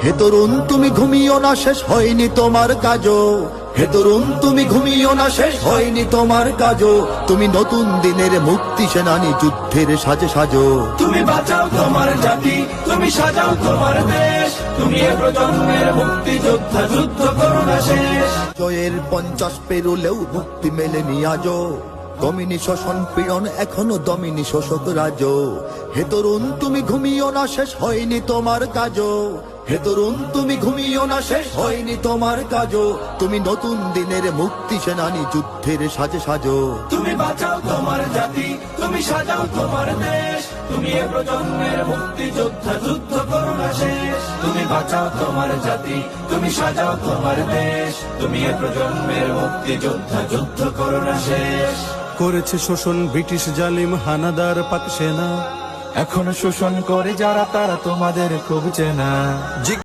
হে তরুণ তুমি ঘুমিও না, শেষ হয়নি তোমার কাজও। হে তরুণ তুমি ঘুমিও না, শেষ হয়নি তোমার কাজও। তুমি নতুন দিনের মুক্তি সেনানী, যুদ্ধের সাজে সাজো। তুমি বাঁচাও তোমার জাতি, তুমি সাজাও তোমার দেশ, তুমি এ প্রজন্মের মুক্তি যোদ্ধা, যুদ্ধ করো না শেষ। জয়ের 50 পেরোলেও মুক্তি মেলেনি আজও। দমিনী শোষণ পীড়ন এখনো দমিনী শোষক রাজ। হে তরুণ তুমি ঘুমিও না, শেষ হয়নি তোমার কাজও। হে তরুণ তুমি ঘুমিও না, শেষ হয়নি তোমার কাজও। তুমি নতুন দিনের মুক্তি সেনানী, যুদ্ধের সাজে সাজো। তুমি বাঁচাও তোমার জাতি, তুমি সাজাও তোমার দেশ, তুমি এ প্রজন্মের মুক্তি যোদ্ধা, যুদ্ধ করো না শেষ। তুমি বাঁচাও তোমার জাতি, তুমি সাজাও তোমার দেশ, তুমি এ প্রজন্মের মুক্তি যোদ্ধা, যুদ্ধ করো না শেষ। করেছে শোষণ ব্রিটিশ জালিম হানাদার পাক সেনা, এখন শোষণ করে যারা, তারা তোমাদের খুব চেনা।